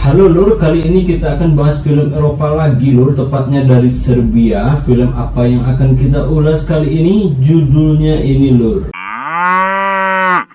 Halo lur, kali ini kita akan bahas film Eropa lagi lur, tepatnya dari Serbia. Film apa yang akan kita ulas kali ini? Judulnya ini lur.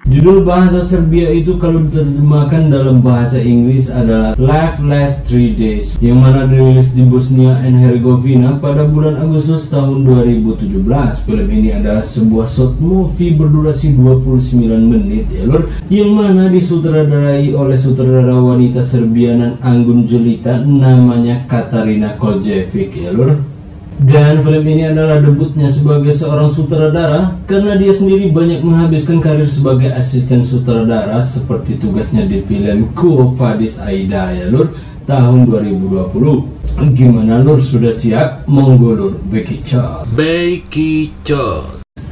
Judul bahasa Serbia itu kalau diterjemahkan dalam bahasa Inggris adalah Life Last 3 Days, yang mana dirilis di Bosnia and Herzegovina pada bulan Agustus tahun 2017. Film ini adalah sebuah short movie berdurasi 29 menit ya lur, yang mana disutradarai oleh sutradara wanita Serbia dan anggun jelita namanya Katarina Koljevic ya lur. Dan film ini adalah debutnya sebagai seorang sutradara, karena dia sendiri banyak menghabiskan karir sebagai asisten sutradara seperti tugasnya di film Quo Vadis Aida ya lur, tahun 2020. Gimana lur, sudah siap? Monggo lur, bekicot.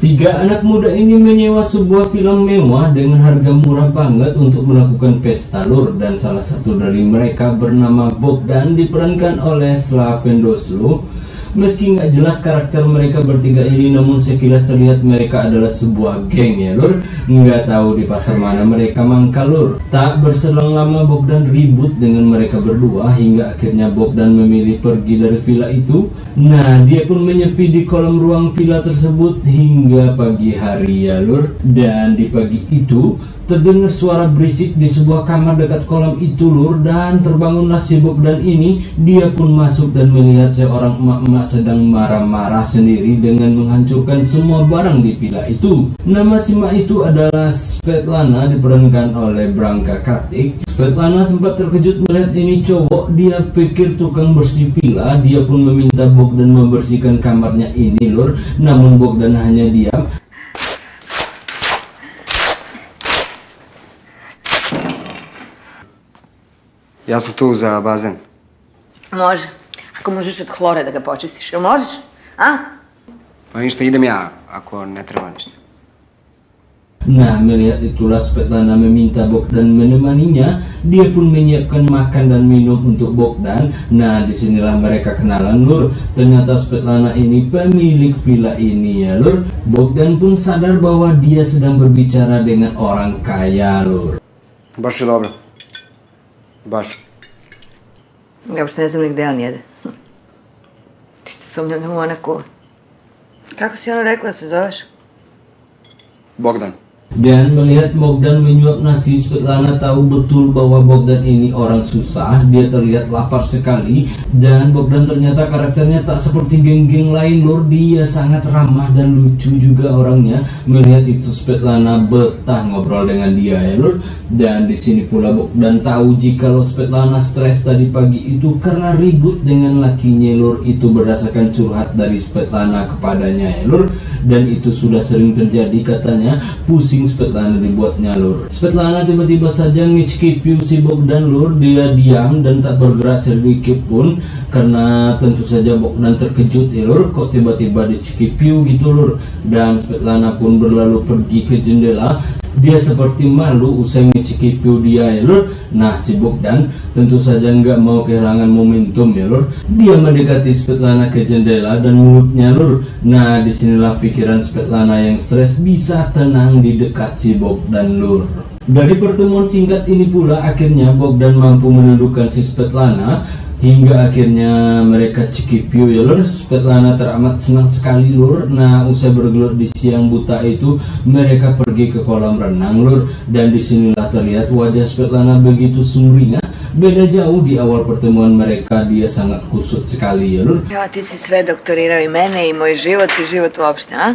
Tiga anak muda ini menyewa sebuah film mewah dengan harga murah banget untuk melakukan pesta lur, dan salah satu dari mereka bernama Bogdan, diperankan oleh Slaven Doslu. Meski nggak jelas karakter mereka bertiga ini, namun sekilas terlihat mereka adalah sebuah geng ya lur. Nggak tahu di pasar mana mereka mangkal lur. Tak berselang lama Bogdan ribut dengan mereka berdua, hingga akhirnya Bogdan memilih pergi dari villa itu. Nah, dia pun menyepi di kolam ruang villa tersebut hingga pagi hari ya lur. Dan di pagi itu terdengar suara berisik di sebuah kamar dekat kolam itu lur, dan terbangunlah si Bogdan ini. Dia pun masuk dan melihat seorang emak-emak sedang marah-marah sendiri dengan menghancurkan semua barang di villa itu. Nama si emak itu adalah Svetlana, diperankan oleh Branka Katic. Svetlana sempat terkejut melihat ini cowok. Dia pikir tukang bersih villa. Dia pun meminta Bogdan membersihkan kamarnya ini lur, namun Bogdan hanya diam. Ja sam tu za bazen. Može. Ako možeš od hlora da ga počistiš. Jel možeš? A? Pa ništa, idem ja, ako ne treba ništa. Nah, melihat itulah Svetlana meminta Bogdan menemaninya. Dia pun menyiapkan makan dan minum untuk Bogdan. Nah, disinilah mereka kenalan lur. Ternyata Svetlana ini pemilik villa ini ya lur. Bogdan pun sadar bahwa dia sedang berbicara dengan orang kaya lur. Baš je dobro. Baš. Ja uopšte ne znam ni gde on jede. Čisto sumnjam da mu ona kuva. Kako si ono rekao da se zoveš? Bogdan. Dan melihat Bogdan menyuap nasi, Svetlana tahu betul bahwa Bogdan ini orang susah. Dia terlihat lapar sekali, dan Bogdan ternyata karakternya tak seperti geng-geng lain lur. Dia sangat ramah dan lucu juga orangnya. Melihat itu Svetlana betah ngobrol dengan dia ya lur. Dan di sini pula Bogdan tahu jikalau Svetlana stres tadi pagi itu karena ribut dengan lakinya lur. Itu berdasarkan curhat dari Svetlana kepadanya ya lur. Dan itu sudah sering terjadi katanya. Pusing Svetlana dibuatnya lur. Svetlana tiba-tiba saja ngecikipiu si Bogdan lur. Dia diam dan tak bergerak sedikit pun, karena tentu saja Bogdan terkejut ya lur, kok tiba-tiba dicikipiu gitu lur. Dan Svetlana pun berlalu pergi ke jendela. Dia seperti malu usai ngecikipiu dia ya lur. Nah, si Bogdan tentu saja nggak mau kehilangan momentum ya lur. Dia mendekati Svetlana ke jendela dan mulutnya lur. Nah, disinilah pikiran Svetlana yang stres bisa tenang di dekat si Bogdan lur. Dari pertemuan singkat ini pula akhirnya Bogdan mampu menundukkan si Svetlana, hingga akhirnya mereka cikipiu ya lur. Svetlana teramat senang sekali lur. Nah, usai bergelut di siang buta itu, mereka pergi ke kolam renang lur. Dan disinilah terlihat wajah Svetlana begitu sumringah. Beda jauh di awal pertemuan mereka, dia sangat kusut sekali ya lur. Evo, ti si sve doktorirao i mene i moj život i život uopšte, a?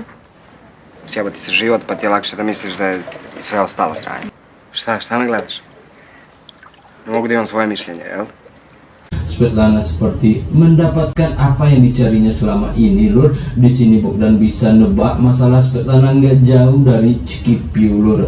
Sjeba ti se život, pa ti je lakše da misliš da je sve ostalo stranje. Šta ne gledaš? Ne mogu da imam svoje mišljenje, jel? Svetlana seperti mendapatkan apa yang dicarinya selama ini lur. Di sini Bogdan bisa nebak masalah Svetlana nggak jauh dari Cikipiu lur.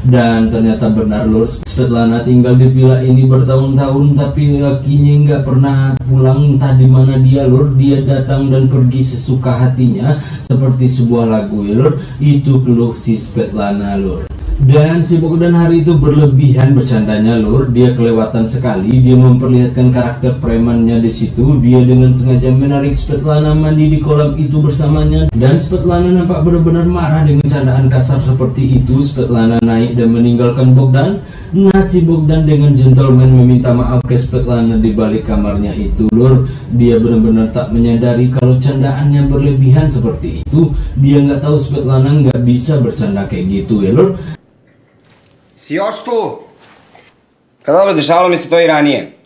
Dan ternyata benar lur, Svetlana tinggal di villa ini bertahun-tahun, tapi lakinya nggak pernah pulang, entah di mana dia lur. Dia datang dan pergi sesuka hatinya seperti sebuah lagu ya lur. Itu keluh si Svetlana lur. Dan si Bogdan hari itu berlebihan bercandanya lur. Dia kelewatan sekali. Dia memperlihatkan karakter premannya di situ. Dia dengan sengaja menarik Svetlana mandi di kolam itu bersamanya. Dan Svetlana nampak benar-benar marah dengan candaan kasar seperti itu. Svetlana naik dan meninggalkan Bogdan. Nah, si Bogdan dengan gentleman meminta maaf ke Svetlana di balik kamarnya itu lur. Dia benar-benar tak menyadari kalau candaannya berlebihan seperti itu. Dia nggak tahu Svetlana nggak bisa bercanda kayak gitu ya lur. Si još tu? Pa dobro, dešavalo mi se to i ranije.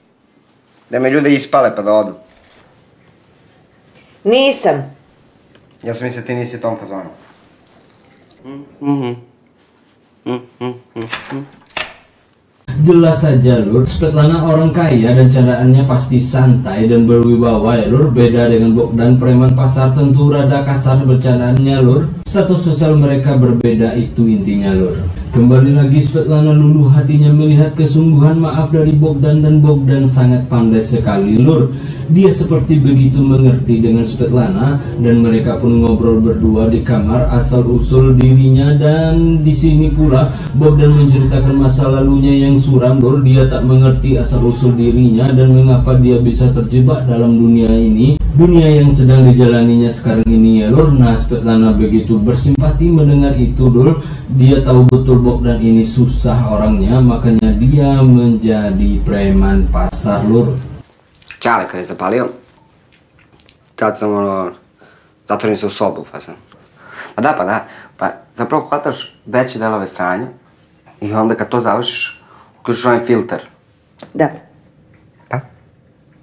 Da me ljude ispale pa da odu. Nisam. Ja sam mislio ti nisi u tom fazonu. Jelas saja lur, Svetlana orang kaya dan candaannya pasti santai dan berwibawa ya lur. Beda dengan Bogdan preman pasar, tentu rada kasar bercandaannya lur. Status sosial mereka berbeda, itu intinya lur. Kembali lagi Svetlana luluh hatinya melihat kesungguhan maaf dari Bogdan, dan Bogdan sangat pandai sekali lur. Dia seperti begitu mengerti dengan Svetlana, dan mereka pun ngobrol berdua di kamar asal usul dirinya. Dan di sini pula Bogdan menceritakan masa lalunya yang suram lur. Dia tak mengerti asal usul dirinya dan mengapa dia bisa terjebak dalam dunia ini, dunia yang sedang dijalaninya sekarang ini ya lur. Nah, Svetlana begitu bersimpati mendengar itu lur. Dia tahu betul Bogdan ini susah orangnya, makanya dia menjadi preman pasar lur. Čale kad je zapalio, tad sam zatvorim se u sobu, fazan. Pa da, zapravo hvataš veće delove sranja i onda kad to završiš, uključiš onaj filter. Da. Da?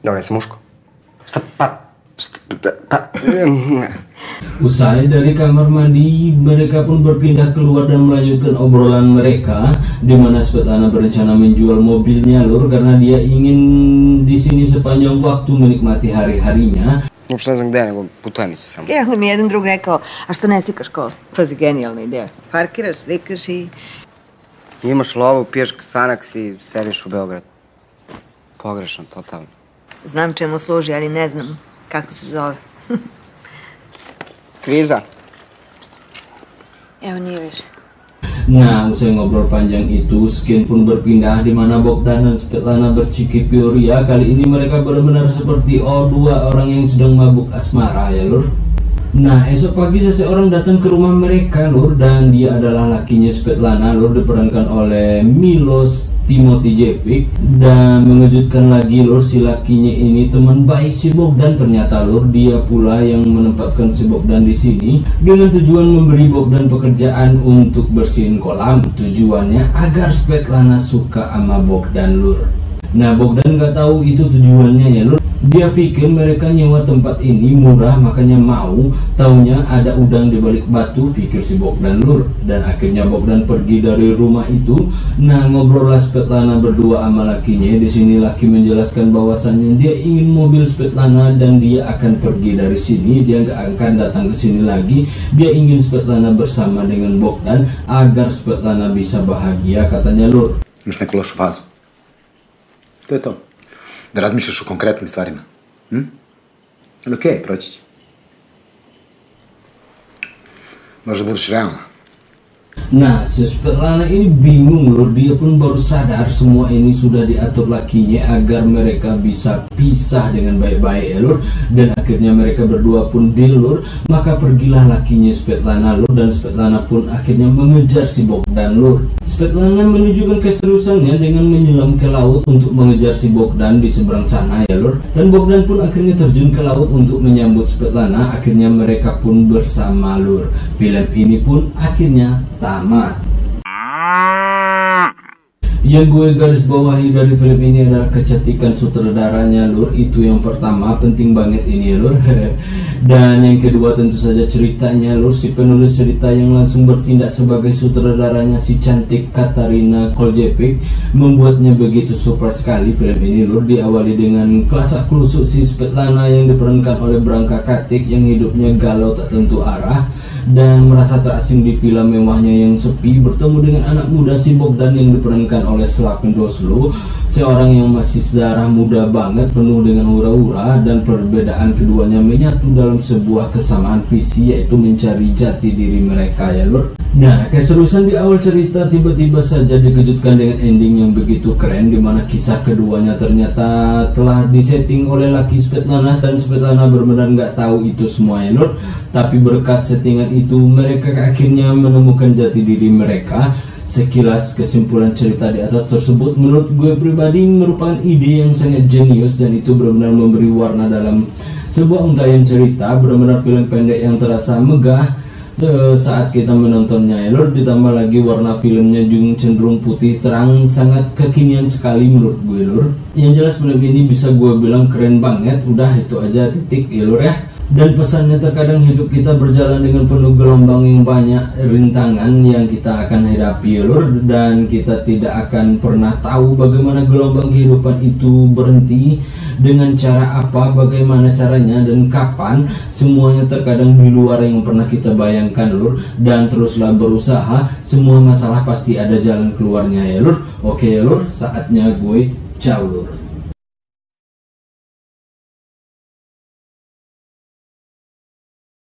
Dobro, jesam muško? Usai dari kamar mandi, mereka pun berpindah keluar dan melanjutkan obrolan mereka, di mana Svetlana berencana menjual mobilnya lur, karena dia ingin di sini sepanjang waktu menikmati hari-harinya. Uopšte ne znam gde, nego putujem se samo. Onda mi je jedan drug rekao, a što ne slikaš kolo? Pazi, genijalna ideja. Parkiraš, slikaš i... Imaš lovu, piješ Xanax i sediš u Beograd. Pogrešno, totalno. Znam čemu služi, ali ne znam kako se zove. Kriza. Evo, nije više. Nah, usai ngobrol panjang itu, Skin pun berpindah di mana Bogdan dan Svetlana bercikik ria. Kali ini mereka benar-benar seperti dua orang yang sedang mabuk asmara ya lur. Nah, esok pagi seseorang datang ke rumah mereka lur, dan dia adalah lakinya Svetlana lur, diperankan oleh Milos Timotijevic. Dan mengejutkan lagi lur, si lakinya ini teman baik si Bogdan ternyata lur. Dia pula yang menempatkan si Bogdan di sini dengan tujuan memberi Bogdan pekerjaan untuk bersihin kolam. Tujuannya agar Svetlana suka sama Bogdan lur. Nah, Bogdan nggak tahu itu tujuannya ya lur. Dia pikir mereka nyewa tempat ini murah, makanya mau. Taunya ada udang di balik batu, pikir si Bogdan lur. Dan akhirnya Bogdan pergi dari rumah itu. Nah, ngobrollah Svetlana berdua sama lakinya. Di sini laki menjelaskan bahwasannya dia ingin mobil Svetlana dan dia akan pergi dari sini. Dia nggak akan datang ke sini lagi. Dia ingin Svetlana bersama dengan Bogdan agar Svetlana bisa bahagia, katanya lur. Imaš neku lošu fazu. To je to. Da razmišljaš o konkretnim stvarima. Ali okej, proći će. Možda budeš realna. Nah, si Svetlana ini bingung lur. Dia pun baru sadar semua ini sudah diatur lakinya agar mereka bisa pisah dengan baik-baik ya lur. Dan akhirnya mereka berdua pun deal lur. Maka pergilah lakinya Svetlana lur, dan Svetlana pun akhirnya mengejar si Bogdan lur. Svetlana menunjukkan keseriusannya dengan menyelam ke laut untuk mengejar si Bogdan di seberang sana ya lur. Dan Bogdan pun akhirnya terjun ke laut untuk menyambut Svetlana. Akhirnya mereka pun bersama lur. Film ini pun akhirnya tamat. Yang gue garis bawahi dari film ini adalah kecantikan sutradaranya lur. Itu yang pertama, penting banget ini ya lur. Dan yang kedua tentu saja ceritanya lur. Si penulis cerita yang langsung bertindak sebagai sutradaranya, si cantik Katarina Koljevic, membuatnya begitu super sekali film ini lur. Diawali dengan klasak klusuk si Svetlana yang diperankan oleh Branka Katic yang hidupnya galau tak tentu arah. dan merasa terasing di villa mewahnya yang sepi, bertemu dengan anak muda si Bogdan yang diperankan oleh Slaven Doslo, seorang yang masih sedarah muda banget, penuh dengan hura-hura, dan perbedaan keduanya menyatu dalam sebuah kesamaan visi, yaitu mencari jati diri mereka ya lur. Nah, keserusan di awal cerita tiba-tiba saja dikejutkan dengan ending yang begitu keren, dimana kisah keduanya ternyata telah disetting oleh laki Svetlana, dan Svetlana benar-benar nggak tahu itu semua ya lur. Tapi berkat settingan itu mereka akhirnya menemukan jati diri mereka. Sekilas kesimpulan cerita di atas tersebut menurut gue pribadi merupakan ide yang sangat jenius, dan itu benar-benar memberi warna dalam sebuah untaian cerita. Benar-benar film pendek yang terasa megah saat kita menontonnya ya lur, ditambah lagi warna filmnya juga cenderung putih terang, sangat kekinian sekali menurut gue lur. Yang jelas film ini bisa gue bilang keren banget, udah itu aja titik ya lur ya. Dan pesannya, terkadang hidup kita berjalan dengan penuh gelombang yang banyak, rintangan yang kita akan hadapi ya lur, dan kita tidak akan pernah tahu bagaimana gelombang kehidupan itu berhenti, dengan cara apa, bagaimana caranya, dan kapan. Semuanya terkadang di luar yang pernah kita bayangkan lur, dan teruslah berusaha, semua masalah pasti ada jalan keluarnya ya lur. Oke ya lur, saatnya gue ciao lur.